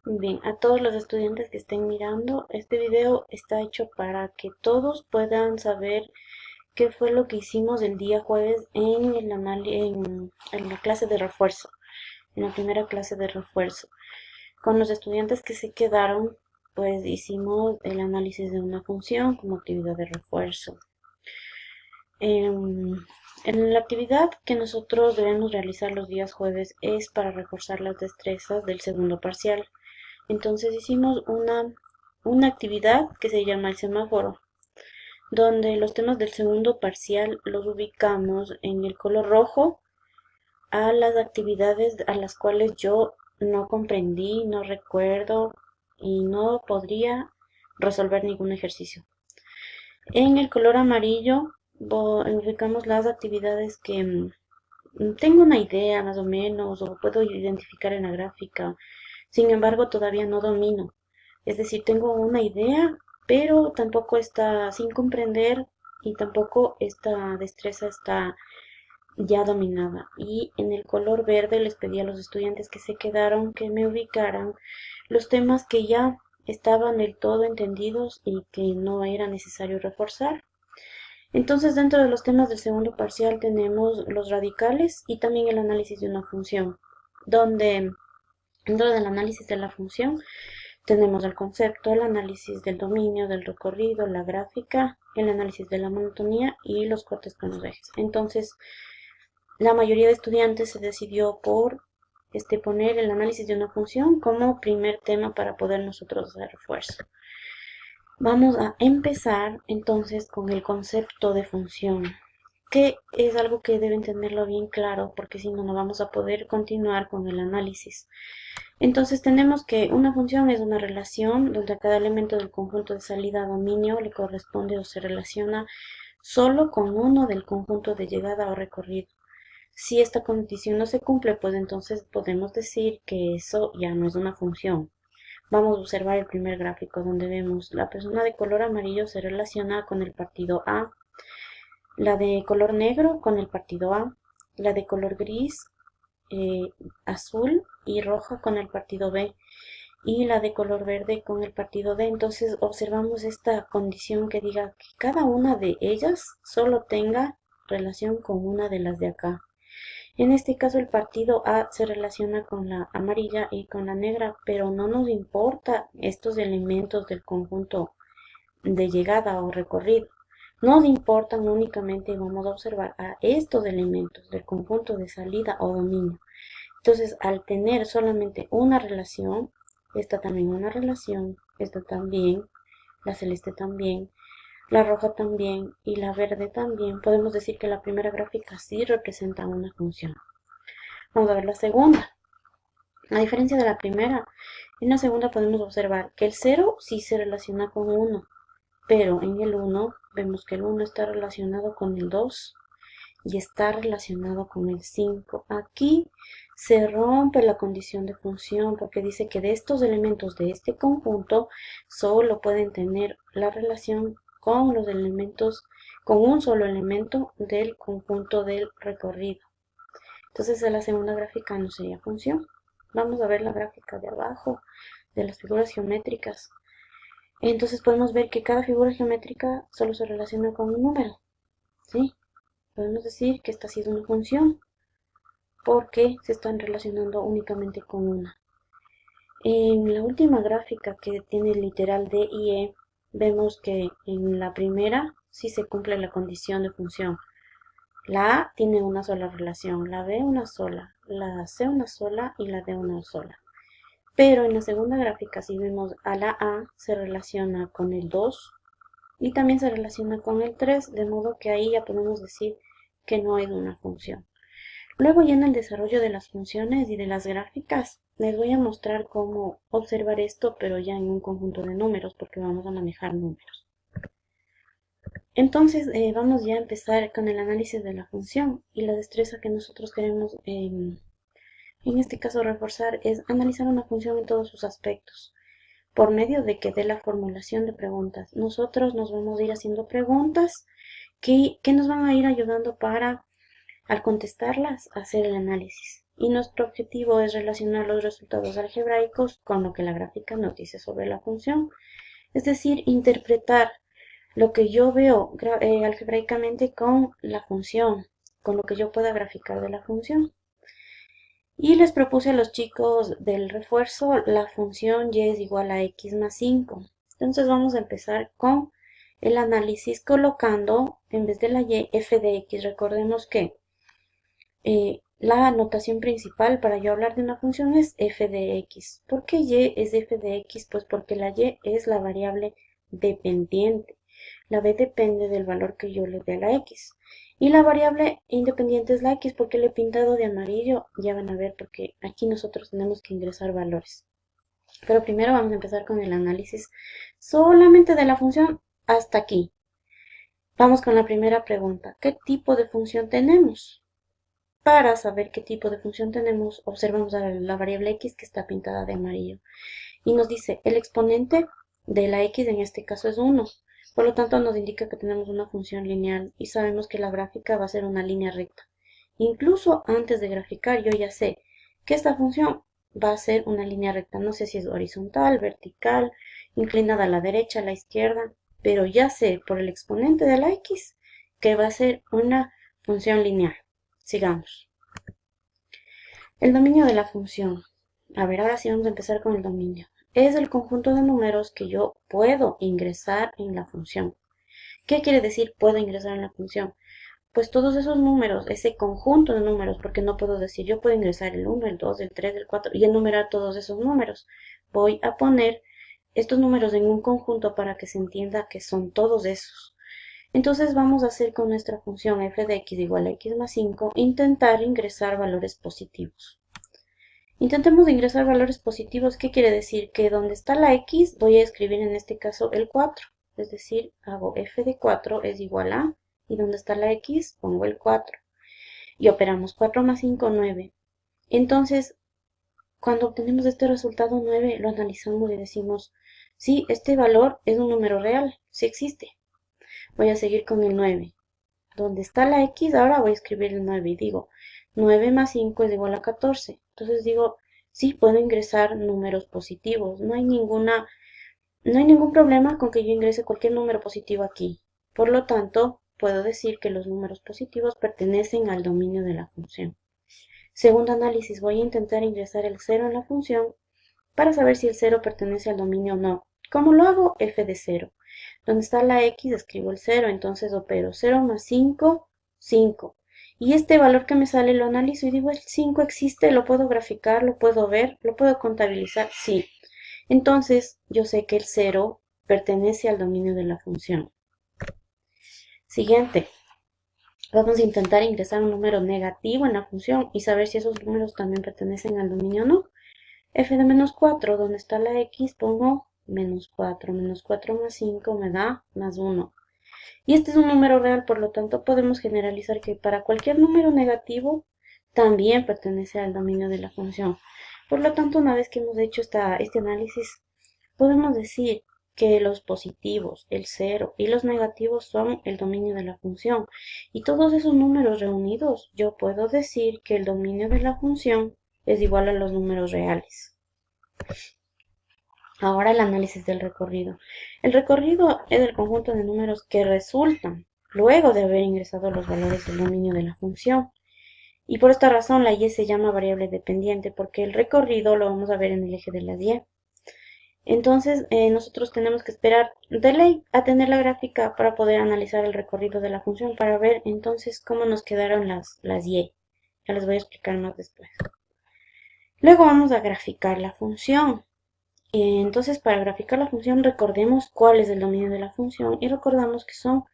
Bien, a todos los estudiantes que estén mirando, este video está hecho para que todos puedan saber qué fue lo que hicimos el día jueves en la clase de refuerzo, en la primera clase de refuerzo. Con los estudiantes que se quedaron, pues hicimos el análisis de una función como actividad de refuerzo. Em, en la actividad que nosotros debemos realizar los días jueves es para reforzar las destrezas del segundo parcial. Entonces hicimos una actividad que se llama el semáforo, donde los temas del segundo parcial los ubicamos en el color rojo a las actividades a las cuales yo no comprendí, no recuerdo y no podría resolver ningún ejercicio. En el color amarillo ubicamos las actividades que tengo una idea más o menos o puedo identificar en la gráfica. Sin embargo, todavía no domino. Es decir, tengo una idea, pero tampoco está sin comprender y tampoco esta destreza está ya dominada. Y en el color verde les pedí a los estudiantes que se quedaron que me ubicaran los temas que ya estaban del todo entendidos y que no era necesario reforzar. Entonces, dentro de los temas del segundo parcial tenemos los radicales y también el análisis de una función, donde dentro del análisis de la función tenemos el concepto, el análisis del dominio, del recorrido, la gráfica, el análisis de la monotonía y los cortes con los ejes. Entonces, la mayoría de estudiantes se decidió por poner el análisis de una función como primer tema para poder nosotros hacer refuerzo. Vamos a empezar entonces con el concepto de función, que es algo que deben tenerlo bien claro porque si no, no vamos a poder continuar con el análisis. Entonces tenemos que una función es una relación donde a cada elemento del conjunto de salida a dominio le corresponde o se relaciona solo con uno del conjunto de llegada o recorrido. Si esta condición no se cumple, pues entonces podemos decir que eso ya no es una función. Vamos a observar el primer gráfico donde vemos la persona de color amarillo se relaciona con el partido A, la de color negro con el partido A, la de color gris, azul y roja con el partido B y la de color verde con el partido D. Entonces observamos esta condición que diga que cada una de ellas solo tenga relación con una de las de acá. En este caso el partido A se relaciona con la amarilla y con la negra, pero no nos importa estos elementos del conjunto de llegada o recorrido. Nos importan únicamente, vamos a observar, a estos elementos del conjunto de salida o dominio. Entonces, al tener solamente una relación, esta también una relación, esta también, la celeste también, la roja también y la verde también, podemos decir que la primera gráfica sí representa una función. Vamos a ver la segunda. A diferencia de la primera, en la segunda podemos observar que el 0 sí se relaciona con 1, pero en el 1 vemos que el 1 está relacionado con el 2 y está relacionado con el 5. Aquí se rompe la condición de función porque dice que de estos elementos de este conjunto solo pueden tener la relación con los elementos, con un solo elemento del conjunto del recorrido. Entonces la segunda gráfica no sería función. Vamos a ver la gráfica de abajo de las figuras geométricas. Entonces podemos ver que cada figura geométrica solo se relaciona con un número, ¿sí? Podemos decir que esta ha sido una función porque se están relacionando únicamente con una. En la última gráfica que tiene el literal D y E, vemos que en la primera sí se cumple la condición de función. La A tiene una sola relación, la B una sola, la C una sola y la D una sola. Pero en la segunda gráfica, si vemos a la A, se relaciona con el 2 y también se relaciona con el 3, de modo que ahí ya podemos decir que no es una función. Luego ya en el desarrollo de las funciones y de las gráficas, les voy a mostrar cómo observar esto, pero ya en un conjunto de números, porque vamos a manejar números. Entonces vamos ya a empezar con el análisis de la función y la destreza que nosotros queremos en este caso reforzar es analizar una función en todos sus aspectos por medio de que dé la formulación de preguntas. Nosotros nos vamos a ir haciendo preguntas que nos van a ir ayudando para, al contestarlas, hacer el análisis. y nuestro objetivo es relacionar los resultados algebraicos con lo que la gráfica nos dice sobre la función. Es decir, interpretar lo que yo veo algebraicamente con la función, con lo que yo pueda graficar de la función. Y les propuse a los chicos del refuerzo la función y es igual a x más 5. Entonces vamos a empezar con el análisis colocando en vez de la y f de x. Recordemos que la notación principal para yo hablar de una función es f de x. ¿Por qué y es f de x? Pues porque la y es la variable dependiente. La b depende del valor que yo le dé a la x. Y la variable independiente es la x. ¿Por qué le he pintado de amarillo? Ya van a ver porque aquí nosotros tenemos que ingresar valores. Pero primero vamos a empezar con el análisis solamente de la función hasta aquí. Vamos con la primera pregunta. ¿Qué tipo de función tenemos? Para saber qué tipo de función tenemos, observamos a la variable x que está pintada de amarillo. Y nos dice, el exponente de la x en este caso es 1. Por lo tanto, nos indica que tenemos una función lineal y sabemos que la gráfica va a ser una línea recta. Incluso antes de graficar, yo ya sé que esta función va a ser una línea recta. No sé si es horizontal, vertical, inclinada a la derecha, a la izquierda, pero ya sé por el exponente de la x que va a ser una función lineal. Sigamos. El dominio de la función. A ver, ahora sí vamos a empezar con el dominio. Es el conjunto de números que yo puedo ingresar en la función. ¿Qué quiere decir puedo ingresar en la función? Pues todos esos números, ese conjunto de números, porque no puedo decir yo puedo ingresar el 1, el 2, el 3, el 4 y enumerar todos esos números. Voy a poner estos números en un conjunto para que se entienda que son todos esos. Entonces vamos a hacer con nuestra función f de x igual a x más 5, intentar ingresar valores positivos. Intentemos ingresar valores positivos. ¿Qué quiere decir? Que donde está la x voy a escribir en este caso el 4. Es decir, hago f de 4 es igual a, y donde está la x pongo el 4. Y operamos 4 más 5, 9. Entonces, cuando obtenemos este resultado 9, lo analizamos y decimos, sí, este valor es un número real, sí existe. Voy a seguir con el 9. Donde está la x, ahora voy a escribir el 9 y digo, 9 más 5 es igual a 14. Entonces digo, sí, puedo ingresar números positivos. No hay ningún problema con que yo ingrese cualquier número positivo aquí. Por lo tanto, puedo decir que los números positivos pertenecen al dominio de la función. Segundo análisis, voy a intentar ingresar el 0 en la función para saber si el 0 pertenece al dominio o no. ¿Cómo lo hago? F de 0. Donde está la x escribo el 0, entonces opero 0 más 5, 5. Y este valor que me sale lo analizo y digo, el 5 existe, lo puedo graficar, lo puedo ver, lo puedo contabilizar, sí. Entonces yo sé que el 0 pertenece al dominio de la función. Siguiente. Vamos a intentar ingresar un número negativo en la función y saber si esos números también pertenecen al dominio o no. F de menos 4, donde está la x, pongo menos 4. Menos 4 más 5 me da más 1. Y este es un número real, por lo tanto podemos generalizar que para cualquier número negativo también pertenece al dominio de la función. Por lo tanto, una vez que hemos hecho este análisis, podemos decir que los positivos, el 0 y los negativos son el dominio de la función. Y todos esos números reunidos, yo puedo decir que el dominio de la función es igual a los números reales. Ahora el análisis del recorrido. El recorrido es el conjunto de números que resultan luego de haber ingresado los valores del dominio de la función. Y por esta razón la y se llama variable dependiente, porque el recorrido lo vamos a ver en el eje de las y. Entonces nosotros tenemos que esperar de ley a tener la gráfica para poder analizar el recorrido de la función, para ver entonces cómo nos quedaron las y. Ya les voy a explicar más después. Luego vamos a graficar la función. Entonces, para graficar la función, recordemos cuál es el dominio de la función y recordamos que son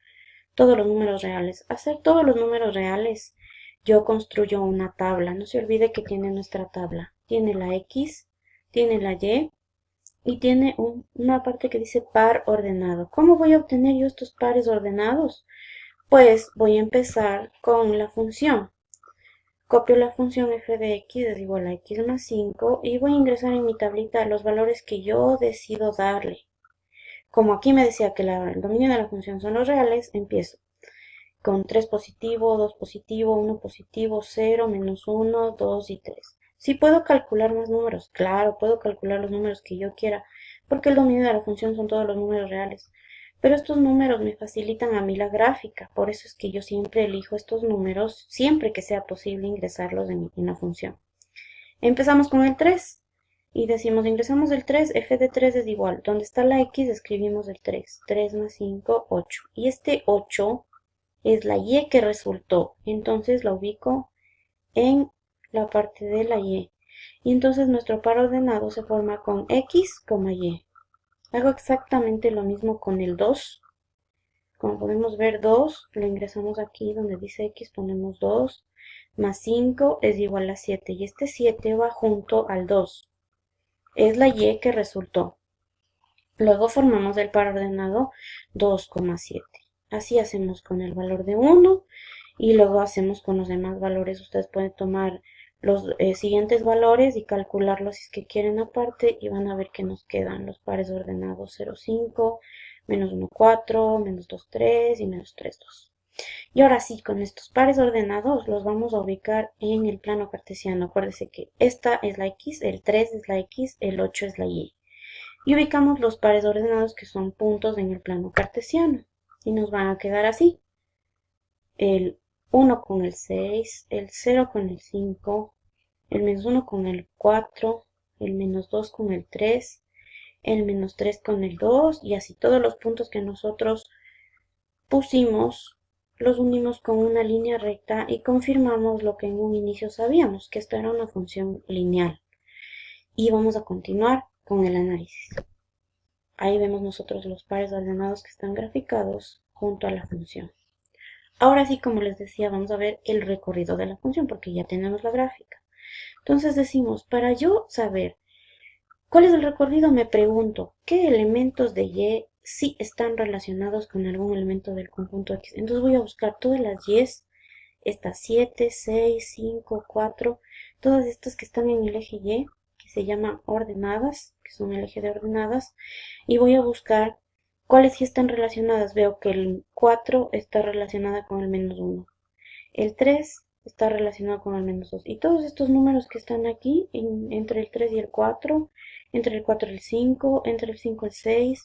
todos los números reales. Hacer todos los números reales, yo construyo una tabla. No se olvide que tiene nuestra tabla. Tiene la x, tiene la y tiene una parte que dice par ordenado. ¿Cómo voy a obtener yo estos pares ordenados? Pues voy a empezar con la función. Copio la función f de x es igual a x más 5 y voy a ingresar en mi tablita los valores que yo decido darle. Como aquí me decía que el dominio de la función son los reales, empiezo con 3 positivo, 2 positivo, 1 positivo, 0, menos 1, 2 y 3. ¿Sí puedo calcular más números? Claro, puedo calcular los números que yo quiera, porque el dominio de la función son todos los números reales. Pero estos números me facilitan a mí la gráfica, por eso es que yo siempre elijo estos números, siempre que sea posible ingresarlos en la función. Empezamos con el 3 y decimos, ingresamos el 3, f de 3 es igual. Donde está la x escribimos el 3. 3 más 5, 8. Y este 8 es la y que resultó. Entonces la ubico en la parte de la y. Y entonces nuestro par ordenado se forma con x, y. Hago exactamente lo mismo con el 2. Como podemos ver, 2 lo ingresamos aquí donde dice x, ponemos 2. Más 5 es igual a 7. Y este 7 va junto al 2. Es la y que resultó. Luego formamos el par ordenado 2,7. Así hacemos con el valor de 1 y luego hacemos con los demás valores. Ustedes pueden tomar los siguientes valores y calcularlos si es que quieren aparte y van a ver que nos quedan los pares ordenados 0,5, menos 1,4, menos 2,3 y menos 3,2. Y ahora sí, con estos pares ordenados los vamos a ubicar en el plano cartesiano. Acuérdense que esta es la x, el 3 es la x, el 8 es la y. Y ubicamos los pares ordenados que son puntos en el plano cartesiano. Y nos van a quedar así. El 1 con el 6, el 0 con el 5, el menos 1 con el 4, el menos 2 con el 3, el menos 3 con el 2 y así todos los puntos que nosotros pusimos los unimos con una línea recta y confirmamos lo que en un inicio sabíamos, que esta era una función lineal. Y vamos a continuar con el análisis. Ahí vemos nosotros los pares ordenados que están graficados junto a la función. Ahora sí, como les decía, vamos a ver el recorrido de la función porque ya tenemos la gráfica. Entonces decimos, para yo saber cuál es el recorrido, me pregunto, ¿qué elementos de y sí están relacionados con algún elemento del conjunto X? Entonces voy a buscar todas las y's, estas 7, 6, 5, 4, todas estas que están en el eje Y, que se llaman ordenadas, que son el eje de ordenadas, y voy a buscar cuáles sí están relacionadas. Veo que el 4 está relacionada con el menos 1, el 3 está relacionado con el menos 2, y todos estos números que están aquí, entre el 3 y el 4, entre el 4 y el 5, entre el 5 y el 6,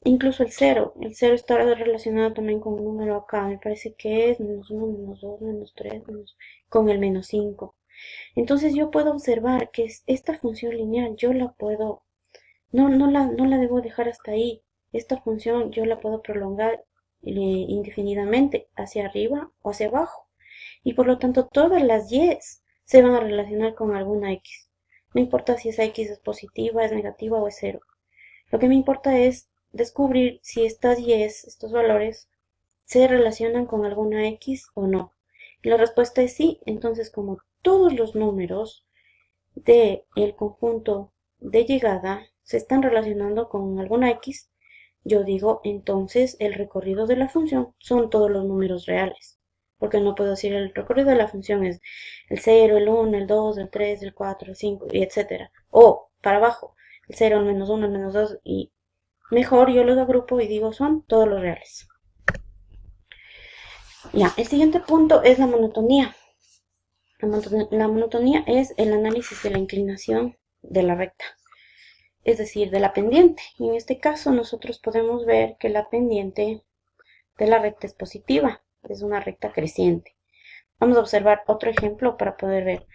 incluso el 0 está relacionado también con un número acá, me parece que es menos 1, menos 2, menos 3, con el menos 5. Entonces yo puedo observar que esta función lineal yo la puedo, no la debo dejar hasta ahí. Esta función yo la puedo prolongar indefinidamente hacia arriba o hacia abajo. Y por lo tanto todas las y's se van a relacionar con alguna x. No importa si esa x es positiva, es negativa o es 0. Lo que me importa es descubrir si estas y's, estos valores, se relacionan con alguna x o no. Y la respuesta es sí. Entonces, como todos los números del conjunto de llegada se están relacionando con alguna x, yo digo entonces el recorrido de la función son todos los números reales. Porque no puedo decir el recorrido de la función es el 0, el 1, el 2, el 3, el 4, el 5, y etc. O para abajo, el 0, el menos 1, el menos 2, y mejor yo los agrupo y digo son todos los reales. Ya, el siguiente punto es la monotonía. La monotonía es el análisis de la inclinación de la recta, es decir, de la pendiente. Y en este caso nosotros podemos ver que la pendiente de la recta es positiva, es una recta creciente. Vamos a observar otro ejemplo para poder ver.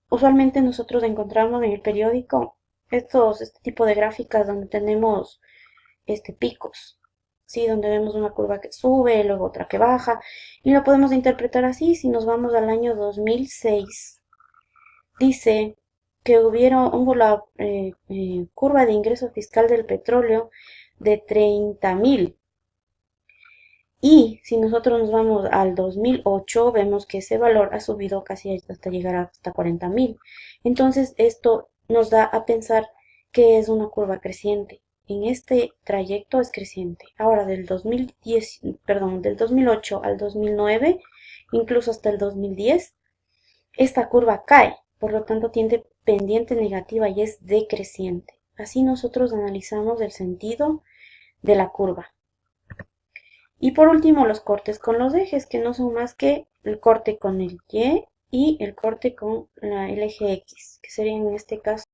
Usualmente nosotros encontramos en el periódico este tipo de gráficas donde tenemos picos, ¿sí? Donde vemos una curva que sube, luego otra que baja, y lo podemos interpretar así. Si nos vamos al año 2006, dice que hubo la curva de ingreso fiscal del petróleo de 30.000. Y si nosotros nos vamos al 2008, vemos que ese valor ha subido casi hasta llegar hasta 40.000. Entonces esto nos da a pensar que es una curva creciente. En este trayecto es creciente. Ahora del 2008 al 2009, incluso hasta el 2010, esta curva cae. Por lo tanto tiene pendiente negativa y es decreciente. Así nosotros analizamos el sentido de la curva. Y por último, los cortes con los ejes, que no son más que el corte con el Y y el corte con el eje X, que serían en este caso